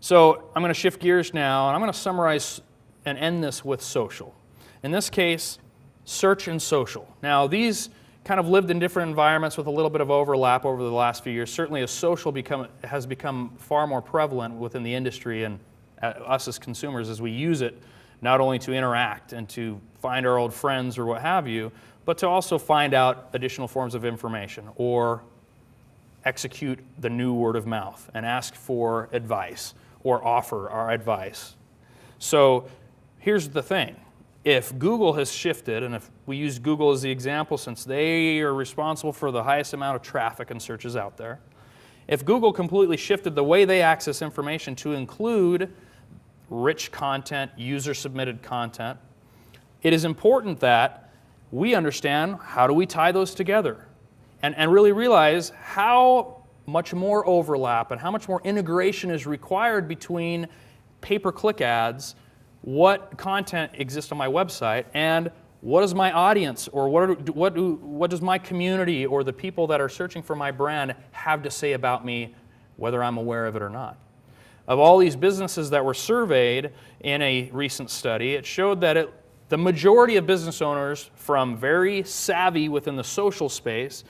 So I'm going to shift gears now, and I'm going to summarize and end this with social. In this case, search and social. Now, these kind of lived in different environments with a little bit of overlap over the last few years. Certainly, as social has become far more prevalent within the industry and us as consumers as we use it not only to interact and to find our old friends or what have you, but to also find out additional forms of information or execute the new word of mouth and ask for advice or offer our advice. So here's the thing. If Google has shifted, and if we use Google as the example since they are responsible for the highest amount of traffic and searches out there, if Google completely shifted the way they access information to include rich content, user-submitted content, it is important that we understand how do we tie those together and really realize how much more overlap and how much more integration is required between pay-per-click ads, what content exists on my website, and what does my audience or what does my community or the people that are searching for my brand have to say about me, whether I'm aware of it or not. Of all these businesses that were surveyed in a recent study, it showed that the majority of business owners, from very savvy within the social space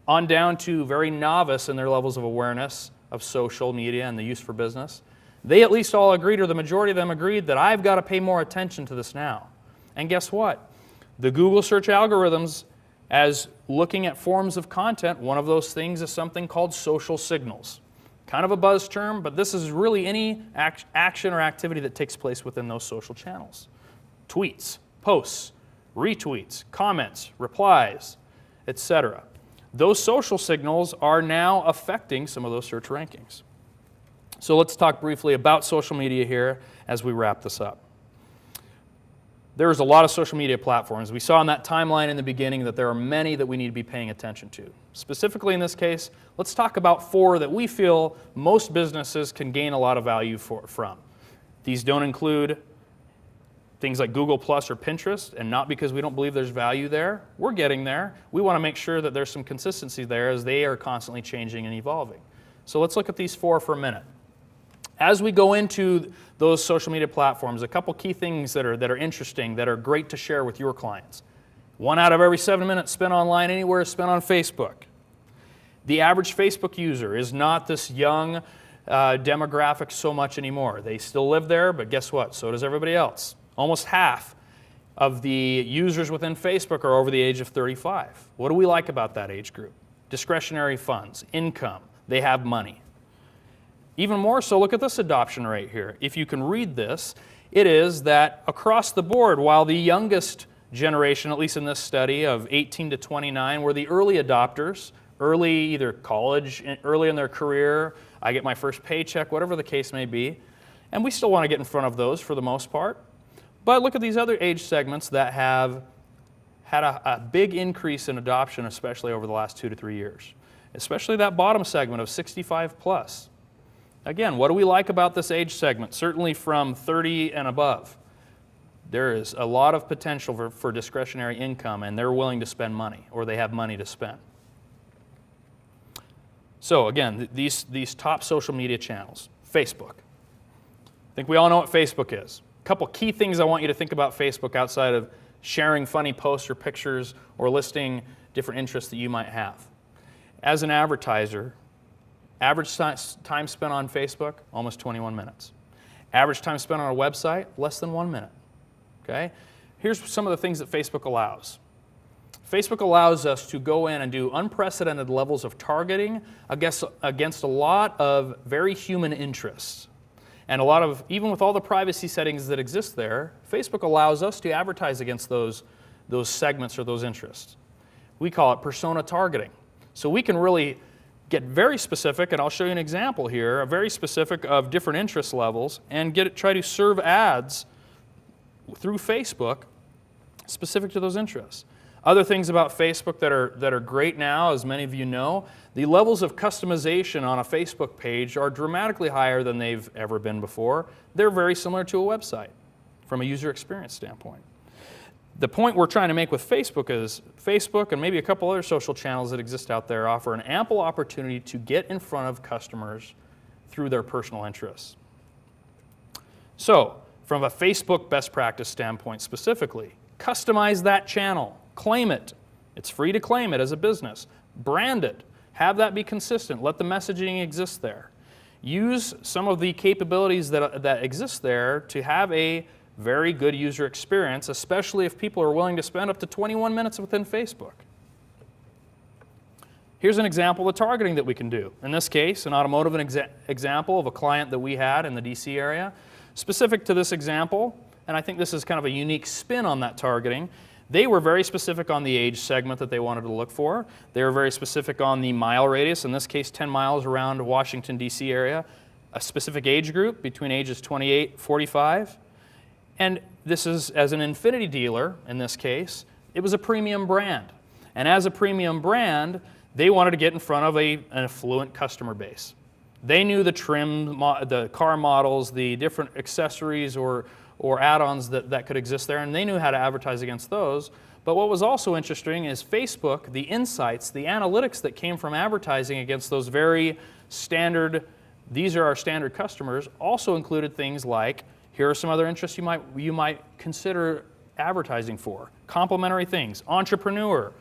on down to very novice in their levels of awareness of social media and the use for business, they at least all agreed, or the majority of them agreed, that I've got to pay more attention to this now. And guess what? The Google search algorithms, as looking at forms of content, one of those things is something called social signals. Kind of a buzz term, but this is really any action or activity that takes place within those social channels. Tweets, posts, retweets, comments, replies, etc. Those social signals are now affecting some of those search rankings. So let's talk briefly about social media here as we wrap this up. There's a lot of social media platforms. We saw in that timeline in the beginning that there are many that we need to be paying attention to. Specifically in this case, let's talk about 4 that we feel most businesses can gain a lot of value from. These don't include things like Google Plus or Pinterest, and not because we don't believe there's value there. We're getting there. We want to make sure that there's some consistency there as they are constantly changing and evolving. So let's look at these 4 for a minute. As we go into those social media platforms, a couple key things that are interesting, that are great to share with your clients. 1 out of every 7 minutes spent online anywhere is spent on Facebook. The average Facebook user is not this young demographic so much anymore. They still live there, but guess what? So does everybody else. Almost half of the users within Facebook are over the age of 35. What do we like about that age group? Discretionary funds, income, they have money. Even more so, look at this adoption rate here. If you can read this, it is that across the board, while the youngest generation, at least in this study, of 18 to 29, were the early adopters, early either college, early in their career, I get my first paycheck, whatever the case may be, and we still want to get in front of those for the most part. But look at these other age segments that have had a big increase in adoption, especially over the last 2 to 3 years, especially that bottom segment of 65 plus. Again, what do we like about this age segment? Certainly from 30 and above. There is a lot of potential for discretionary income, and they're willing to spend money, or they have money to spend. So again, these top social media channels. Facebook. I think we all know what Facebook is. A couple key things I want you to think about Facebook outside of sharing funny posts or pictures or listing different interests that you might have. As an advertiser, average time spent on Facebook, almost 21 minutes. Average time spent on a website, less than 1 minute. Okay? Here's some of the things that Facebook allows. Facebook allows us to go in and do unprecedented levels of targeting against a lot of very human interests. And a lot of, even with all the privacy settings that exist there, Facebook allows us to advertise against those segments or those interests. We call it persona targeting. So we can really get very specific, and I'll show you an example here, very specific of different interest levels, and try to serve ads through Facebook specific to those interests. Other things about Facebook that are great now, as many of you know, the levels of customization on a Facebook page are dramatically higher than they've ever been before. They're very similar to a website from a user experience standpoint. The point we're trying to make with Facebook is Facebook and maybe a couple other social channels that exist out there offer an ample opportunity to get in front of customers through their personal interests. So, from a Facebook best practice standpoint specifically, customize that channel, claim it. It's free to claim it as a business. Brand it. Have that be consistent. Let the messaging exist there. Use some of the capabilities that exist there to have a very good user experience, especially if people are willing to spend up to 21 minutes within Facebook. Here's an example of targeting that we can do. In this case, an automotive example of a client that we had in the DC area. Specific to this example, and I think this is kind of a unique spin on that targeting, they were very specific on the age segment that they wanted to look for. They were very specific on the mile radius, in this case 10 miles around Washington, D.C. area, a specific age group between ages 28 and 45. And this is, as an Infiniti dealer, in this case, it was a premium brand. And as a premium brand, they wanted to get in front of an affluent customer base. They knew the trim, the car models, the different accessories or add-ons that could exist there, and they knew how to advertise against those. But what was also interesting is Facebook, the insights, the analytics that came from advertising against those very standard, these are our standard customers, also included things like, here are some other interests you might consider advertising for. Complementary things, entrepreneur,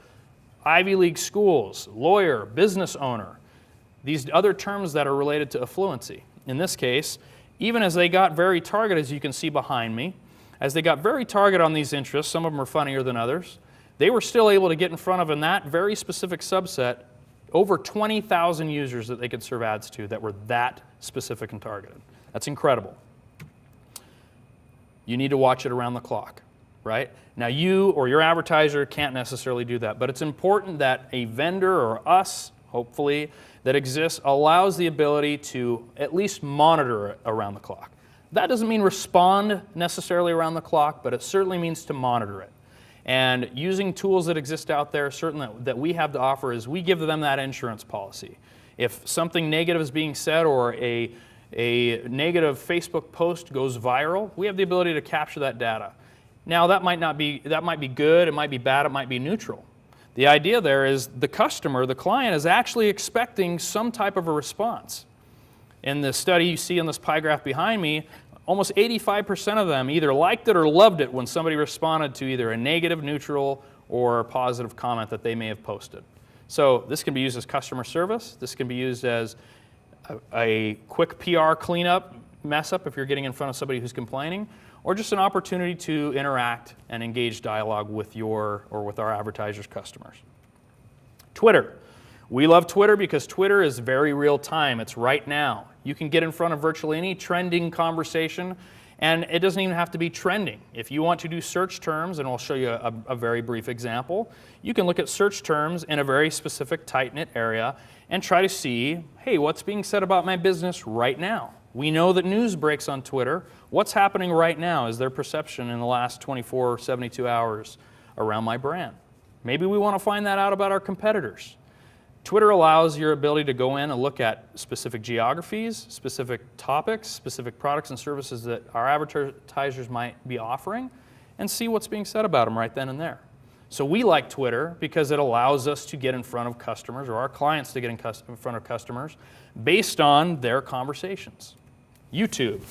Ivy League schools, lawyer, business owner. These other terms that are related to affluency. In this case, even as they got very targeted, as you can see behind me, as they got very targeted on these interests, some of them are funnier than others, they were still able to get in front of, in that very specific subset, over 20,000 users that they could serve ads to that were that specific and targeted. That's incredible. You need to watch it around the clock, right? Now you or your advertiser can't necessarily do that, but it's important that a vendor or us, hopefully, that exists allows the ability to at least monitor it around the clock. That doesn't mean respond necessarily around the clock, but it certainly means to monitor it. And using tools that exist out there, certainly that we have to offer, is we give them that insurance policy. If something negative is being said or a negative Facebook post goes viral, we have the ability to capture that data. Now that might be good, it might be bad, it might be neutral. The idea there is the customer, the client, is actually expecting some type of a response. In the study you see in this pie graph behind me, almost 85% of them either liked it or loved it when somebody responded to either a negative, neutral, or positive comment that they may have posted. So this can be used as customer service. This can be used as a quick PR cleanup, mess up if you're getting in front of somebody who's complaining, or just an opportunity to interact and engage dialogue with your or with our advertisers' customers. Twitter. We love Twitter because Twitter is very real time. It's right now. You can get in front of virtually any trending conversation, and it doesn't even have to be trending. If you want to do search terms, and I'll show you a very brief example, you can look at search terms in a very specific tight-knit area and try to see, hey, what's being said about my business right now? We know that news breaks on Twitter. What's happening right now? Is their perception in the last 24 or 72 hours around my brand? Maybe we want to find that out about our competitors. Twitter allows your ability to go in and look at specific geographies, specific topics, specific products and services that our advertisers might be offering, and see what's being said about them right then and there. So we like Twitter because it allows us to get in front of customers, or our clients to get in front of customers, based on their conversations. YouTube.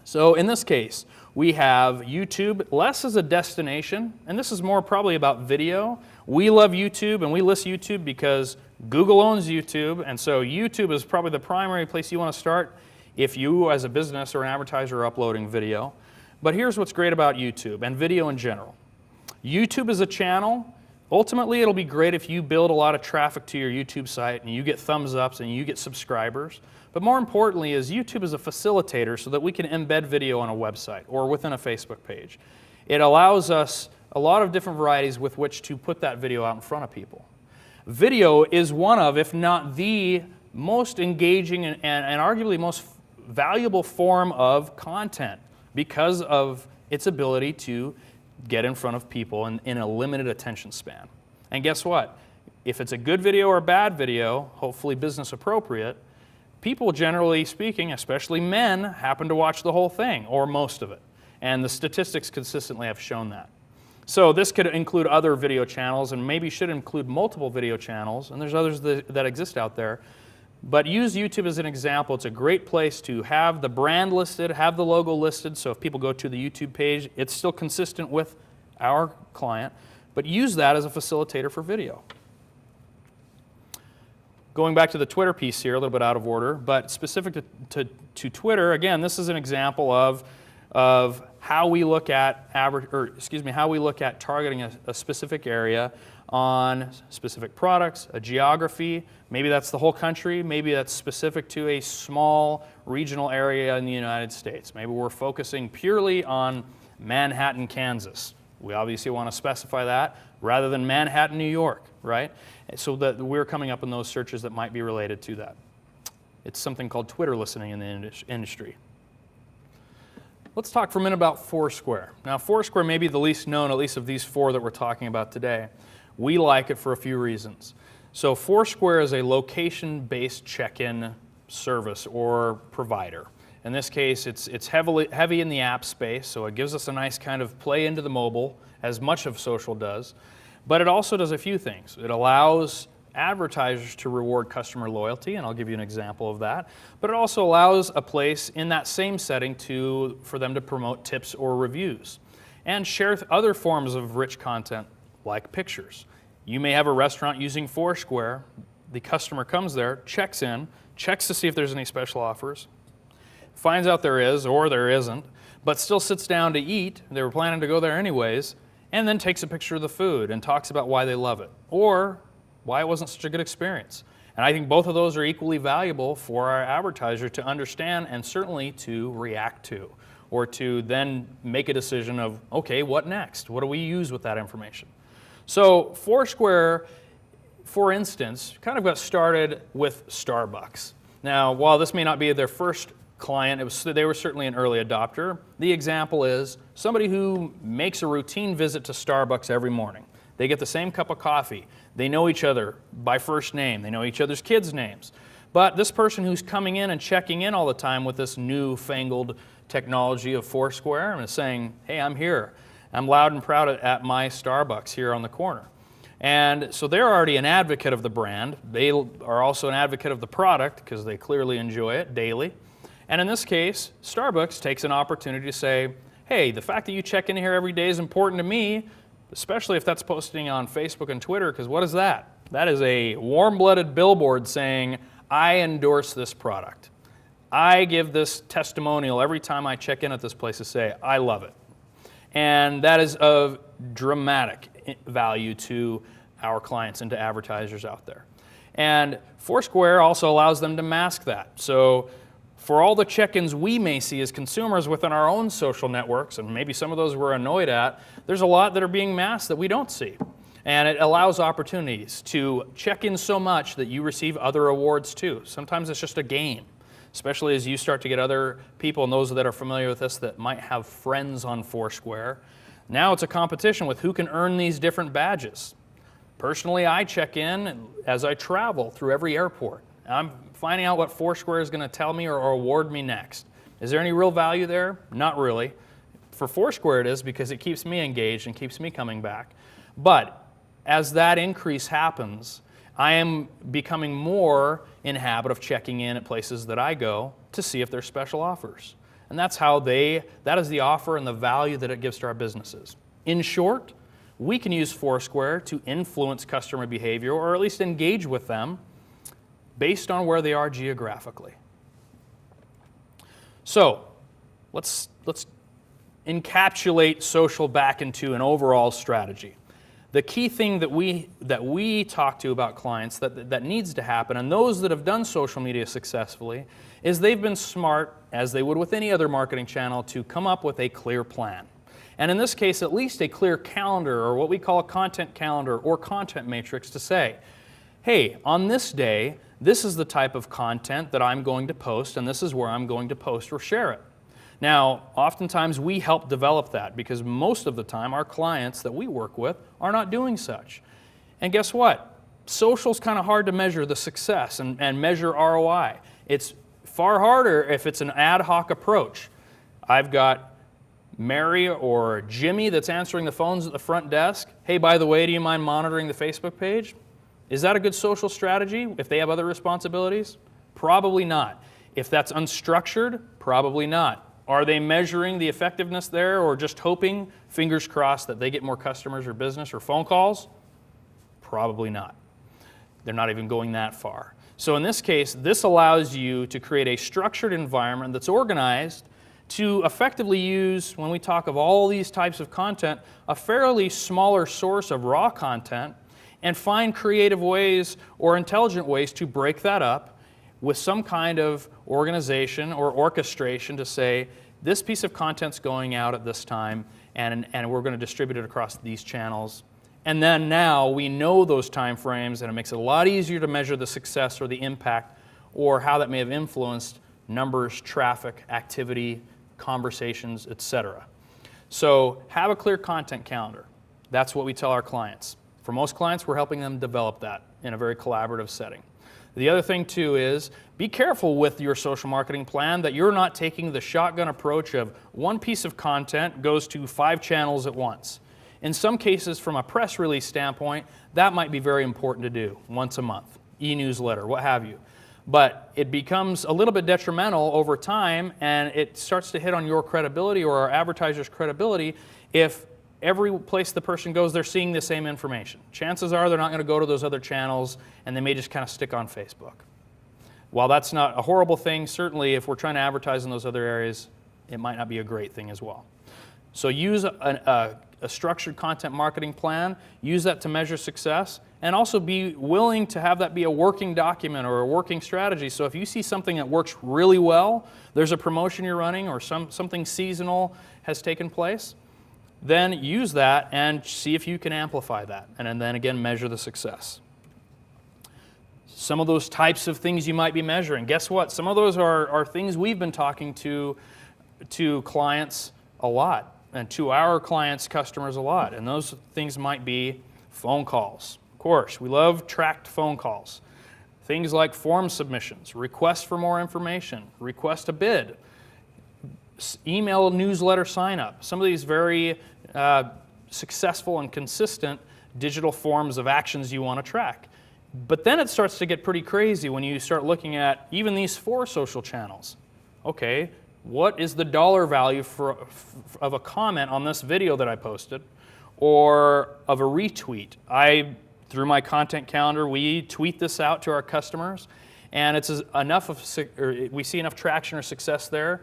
So in this case, we have YouTube less as a destination, and this is more probably about video. We love YouTube, and we list YouTube because Google owns YouTube, and so YouTube is probably the primary place you want to start if you as a business or an advertiser are uploading video. But here's what's great about YouTube and video in general. YouTube is a channel. Ultimately, it'll be great if you build a lot of traffic to your YouTube site and you get thumbs ups and you get subscribers. But more importantly is YouTube is a facilitator so that we can embed video on a website or within a Facebook page. It allows us a lot of different varieties with which to put that video out in front of people. Video is one of, if not the most engaging and arguably most valuable form of content because of its ability to get in front of people in a limited attention span. And guess what? If it's a good video or a bad video, hopefully business appropriate, people generally speaking, especially men, happen to watch the whole thing or most of it. And the statistics consistently have shown that. So this could include other video channels and maybe should include multiple video channels, and there's others that exist out there. But use YouTube as an example. It's a great place to have the brand listed, have the logo listed, so if people go to the YouTube page, it's still consistent with our client, but use that as a facilitator for video. Going back to the Twitter piece here, a little bit out of order, but specific to Twitter, again, this is an example of how we look at how we look at targeting a specific area on specific products, a geography. Maybe that's the whole country. Maybe that's specific to a small regional area in the United States. Maybe we're focusing purely on Manhattan, Kansas. We obviously want to specify that rather than Manhattan, New York, right? So that we're coming up in those searches that might be related to that. It's something called Twitter listening in the industry. Let's talk for a minute about Foursquare. Now, Foursquare may be the least known, at least of these four that we're talking about today. We like it for a few reasons. So Foursquare is a location-based check-in service or provider. In this case, it's heavy in the app space, so it gives us a nice kind of play into the mobile, as much of social does. But it also does a few things. It allows advertisers to reward customer loyalty, and I'll give you an example of that. But it also allows a place in that same setting for them to promote tips or reviews and share other forms of rich content like pictures. You may have a restaurant using Foursquare. The customer comes there, checks in, checks to see if there's any special offers, finds out there is or there isn't, but still sits down to eat. They were planning to go there anyways, and then takes a picture of the food and talks about why they love it or why it wasn't such a good experience. And I think both of those are equally valuable for our advertiser to understand and certainly to react to, or to then make a decision of, okay, what next? What do we use with that information? So Foursquare, for instance, kind of got started with Starbucks. Now, while this may not be their first client, they were certainly an early adopter. The example is somebody who makes a routine visit to Starbucks every morning. They get the same cup of coffee. They know each other by first name. They know each other's kids' names. But this person who's coming in and checking in all the time with this newfangled technology of Foursquare and is saying, hey, I'm here. I'm loud and proud at my Starbucks here on the corner. And so they're already an advocate of the brand. They are also an advocate of the product because they clearly enjoy it daily. And in this case, Starbucks takes an opportunity to say, hey, the fact that you check in here every day is important to me, especially if that's posting on Facebook and Twitter, because what is that? That is a warm-blooded billboard saying, I endorse this product. I give this testimonial every time I check in at this place to say, I love it. And that is of dramatic value to our clients and to advertisers out there. And Foursquare also allows them to mask that. So for all the check-ins we may see as consumers within our own social networks, and maybe some of those we're annoyed at, there's a lot that are being masked that we don't see. And it allows opportunities to check in so much that you receive other awards too. Sometimes it's just a game, especially as you start to get other people, and those that are familiar with this that might have friends on Foursquare. Now it's a competition with who can earn these different badges. Personally, I check in as I travel through every airport. I'm finding out what Foursquare is going to tell me or award me next. Is there any real value there? Not really. For Foursquare it is, because it keeps me engaged and keeps me coming back. But as that increase happens, I am becoming more in habit of checking in at places that I go to see if there's special offers. And that's how that is the offer and the value that it gives to our businesses. In short, we can use Foursquare to influence customer behavior, or at least engage with them based on where they are geographically. So let's encapsulate social back into an overall strategy. The key thing that we talk to about clients that needs to happen, and those that have done social media successfully, is they've been smart, as they would with any other marketing channel, to come up with a clear plan. And in this case, at least a clear calendar, or what we call a content calendar or content matrix, to say, hey, on this day, this is the type of content that I'm going to post, and this is where I'm going to post or share it. Now, oftentimes we help develop that, because most of the time our clients that we work with are not doing such. And guess what? Social's kind of hard to measure the success and measure ROI. It's far harder if it's an ad hoc approach. I've got Mary or Jimmy that's answering the phones at the front desk. Hey, by the way, do you mind monitoring the Facebook page? Is that a good social strategy if they have other responsibilities? Probably not. If that's unstructured, probably not. Are they measuring the effectiveness there or just hoping, fingers crossed, that they get more customers or business or phone calls? Probably not. They're not even going that far. So in this case, this allows you to create a structured environment that's organized to effectively use, when we talk of all these types of content, a fairly smaller source of raw content and find creative ways or intelligent ways to break that up with some kind of organization or orchestration to say, this piece of content's going out at this time and we're going to distribute it across these channels. And then now we know those time frames, and it makes it a lot easier to measure the success or the impact or how that may have influenced numbers, traffic, activity, conversations, etc. So have a clear content calendar. That's what we tell our clients. For most clients, we're helping them develop that in a very collaborative setting. The other thing too is be careful with your social marketing plan that you're not taking the shotgun approach of one piece of content goes to 5 channels at once. In some cases, from a press release standpoint, that might be very important to do once a month, e-newsletter, what have you. But it becomes a little bit detrimental over time, and it starts to hit on your credibility or our advertisers' credibility if every place the person goes, they're seeing the same information. Chances are they're not going to go to those other channels, and they may just kind of stick on Facebook. While that's not a horrible thing, certainly if we're trying to advertise in those other areas, it might not be a great thing as well. So use a structured content marketing plan, use that to measure success, and also be willing to have that be a working document or a working strategy. So if you see something that works really well, there's a promotion you're running or something seasonal has taken place, then use that and see if you can amplify that, and then again measure the success. Some of those types of things you might be measuring, guess what? Some of those are things we've been talking to clients a lot, and to our clients, customers a lot, and those things might be phone calls. Of course, we love tracked phone calls. Things like form submissions, requests for more information, request a bid, email newsletter sign up. Some of these very successful and consistent digital forms of actions you want to track. But then it starts to get pretty crazy when you start looking at even these 4 social channels. Okay, what is the dollar value of a comment on this video that I posted or of a retweet? Through my content calendar, we tweet this out to our customers, and it's we see enough traction or success there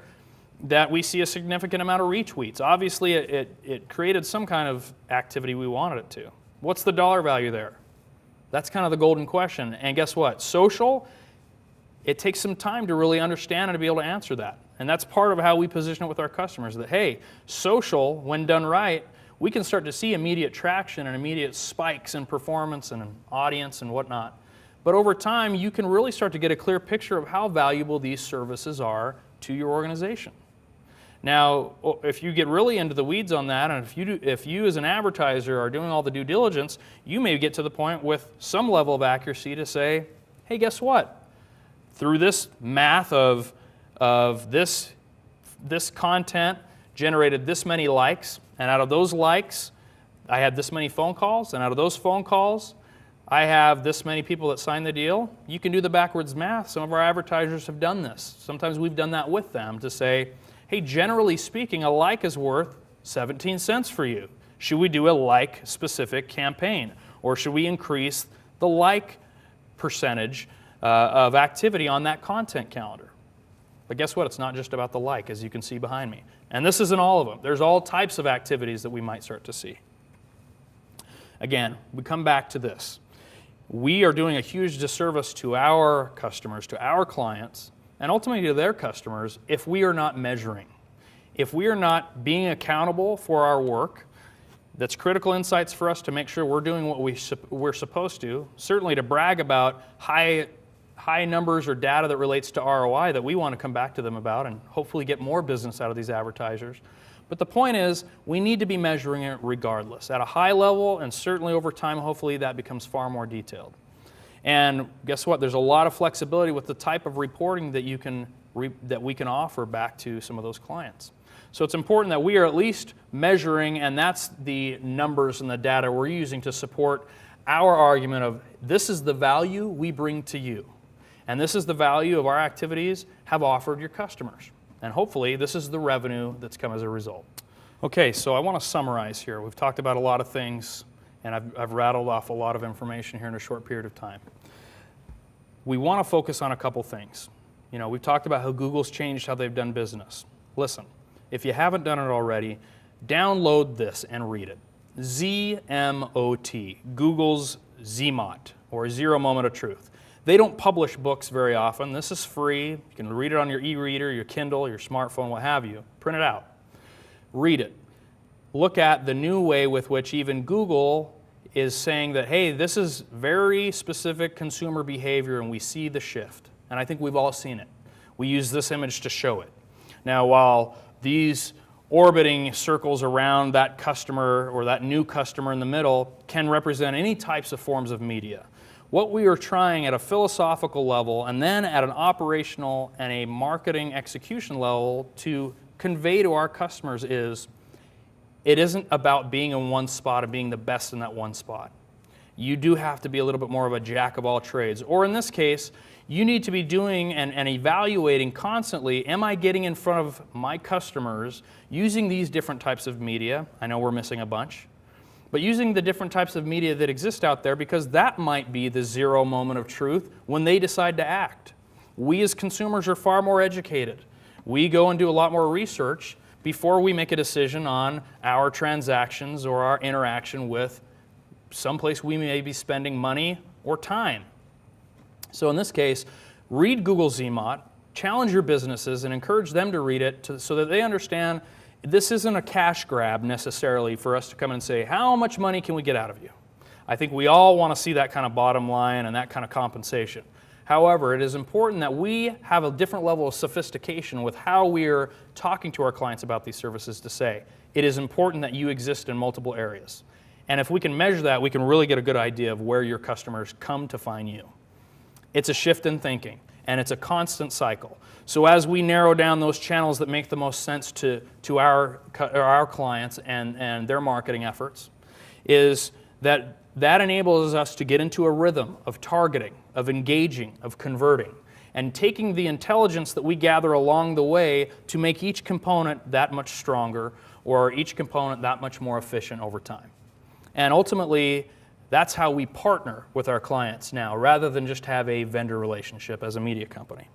that we see a significant amount of retweets. Obviously, it created some kind of activity we wanted it to. What's the dollar value there? That's kind of the golden question. And guess what? Social, it takes some time to really understand and to be able to answer that. And that's part of how we position it with our customers, that, hey, social, when done right, we can start to see immediate traction and immediate spikes in performance and in audience and whatnot. But over time, you can really start to get a clear picture of how valuable these services are to your organization. Now, if you get really into the weeds on that, and if you as an advertiser are doing all the due diligence, you may get to the point with some level of accuracy to say, hey, guess what? Through this math of this content generated this many likes, and out of those likes, I had this many phone calls, and out of those phone calls, I have this many people that signed the deal. You can do the backwards math. Some of our advertisers have done this. Sometimes we've done that with them to say, hey, generally speaking, a like is worth 17 cents for you. Should we do a like-specific campaign? Or should we increase the like percentage of activity on that content calendar? But guess what? It's not just about the like, as you can see behind me. And this isn't all of them. There's all types of activities that we might start to see. Again, we come back to this. We are doing a huge disservice to our customers, to our clients, and ultimately to their customers if we are not measuring. If we are not being accountable for our work, that's critical insights for us to make sure we're doing what we're supposed to, certainly to brag about high numbers or data that relates to ROI that we want to come back to them about and hopefully get more business out of these advertisers. But the point is, we need to be measuring it regardless, at a high level, and certainly over time, hopefully that becomes far more detailed. And guess what? There's a lot of flexibility with the type of reporting that we can offer back to some of those clients. So it's important that we are at least measuring, and that's the numbers and the data we're using to support our argument of this is the value we bring to you. And this is the value of our activities have offered your customers. And hopefully this is the revenue that's come as a result. Okay, so I want to summarize here. We've talked about a lot of things, and I've rattled off a lot of information here in a short period of time. We want to focus on a couple things. You know, we've talked about how Google's changed how they've done business. Listen, if you haven't done it already, download this and read it. ZMOT, Google's ZMOT, or Zero Moment of Truth. They don't publish books very often. This is free. You can read it on your e-reader, your Kindle, your smartphone, what have you. Print it out. Read it. Look at the new way with which even Google is saying that, hey, this is very specific consumer behavior and we see the shift. And I think we've all seen it. We use this image to show it. Now, while these orbiting circles around that customer or that new customer in the middle can represent any types of forms of media, what we are trying at a philosophical level and then at an operational and a marketing execution level to convey to our customers is it isn't about being in one spot and being the best in that one spot. You do have to be a little bit more of a jack of all trades. Or in this case, you need to be doing and evaluating constantly, am I getting in front of my customers using these different types of media? I know we're missing a bunch. But using the different types of media that exist out there, because that might be the zero moment of truth when they decide to act. We as consumers are far more educated. We go and do a lot more research before we make a decision on our transactions or our interaction with someplace we may be spending money or time. So in this case, read Google ZMOT, challenge your businesses and encourage them to read it so that they understand this isn't a cash grab necessarily for us to come in and say, how much money can we get out of you? I think we all want to see that kind of bottom line and that kind of compensation. However, it is important that we have a different level of sophistication with how we are talking to our clients about these services to say, it is important that you exist in multiple areas. And if we can measure that, we can really get a good idea of where your customers come to find you. It's a shift in thinking, and it's a constant cycle. So as we narrow down those channels that make the most sense to our clients and their marketing efforts, is that enables us to get into a rhythm of targeting, of engaging, of converting, and taking the intelligence that we gather along the way to make each component that much stronger or each component that much more efficient over time. And ultimately, that's how we partner with our clients now, rather than just have a vendor relationship as a media company.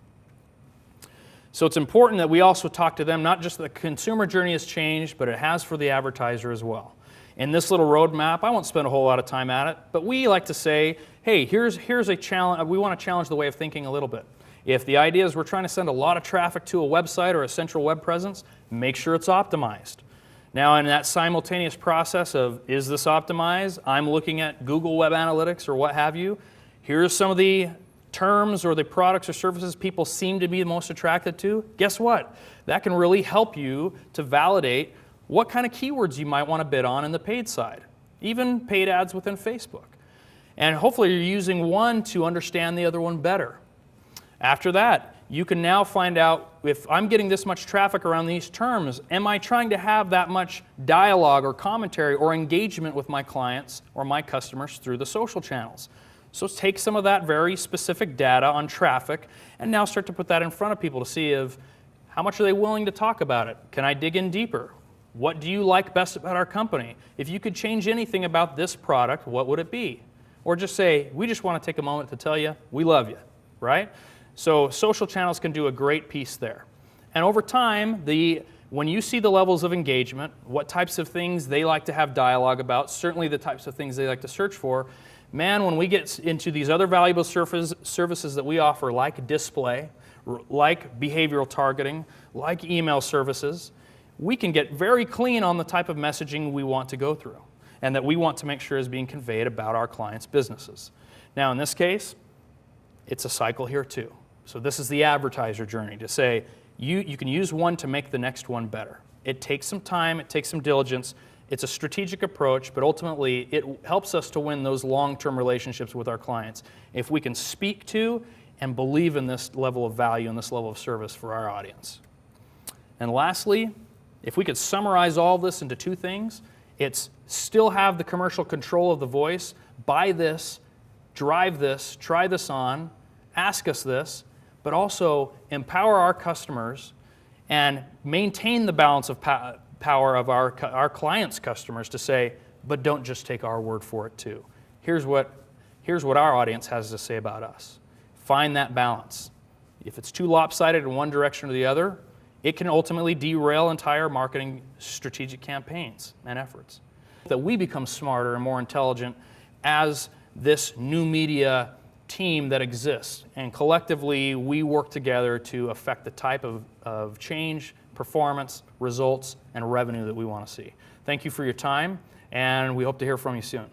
So it's important that we also talk to them, not just that the consumer journey has changed, but it has for the advertiser as well. In this little roadmap, I won't spend a whole lot of time at it, but we like to say, hey, here's a challenge. We want to challenge the way of thinking a little bit. If the idea is we're trying to send a lot of traffic to a website or a central web presence, make sure it's optimized. Now, in that simultaneous process of, is this optimized? I'm looking at Google Web Analytics or what have you. Here's some of the terms or the products or services people seem to be the most attracted to. Guess what? That can really help you to validate what kind of keywords you might want to bid on in the paid side, even paid ads within Facebook. And hopefully you're using one to understand the other one better. After that, you can now find out if I'm getting this much traffic around these terms, am I trying to have that much dialogue or commentary or engagement with my clients or my customers through the social channels? So take some of that very specific data on traffic and now start to put that in front of people to see if how much are they willing to talk about it? Can I dig in deeper? What do you like best about our company? If you could change anything about this product, what would it be? Or just say, we just want to take a moment to tell you, we love you, right? So social channels can do a great piece there. And over time, when you see the levels of engagement, what types of things they like to have dialogue about, certainly the types of things they like to search for, man, when we get into these other valuable services that we offer, like display, like behavioral targeting, like email services, we can get very clean on the type of messaging we want to go through and that we want to make sure is being conveyed about our clients' businesses. Now, in this case, it's a cycle here too. So this is the advertiser journey to say, you can use one to make the next one better. It takes some time, it takes some diligence, it's a strategic approach, but ultimately it helps us to win those long-term relationships with our clients if we can speak to and believe in this level of value and this level of service for our audience. And lastly, if we could summarize all this into two things, it's still have the commercial control of the voice, buy this, drive this, try this on, ask us this, but also empower our customers and maintain the balance of power of our clients' customers to say, but don't just take our word for it too. Here's what our audience has to say about us. Find that balance. If it's too lopsided in one direction or the other, it can ultimately derail entire marketing strategic campaigns and efforts. That we become smarter and more intelligent as this new media team that exists, and collectively we work together to affect the type of change, performance, results, and revenue that we want to see. Thank you for your time, and we hope to hear from you soon.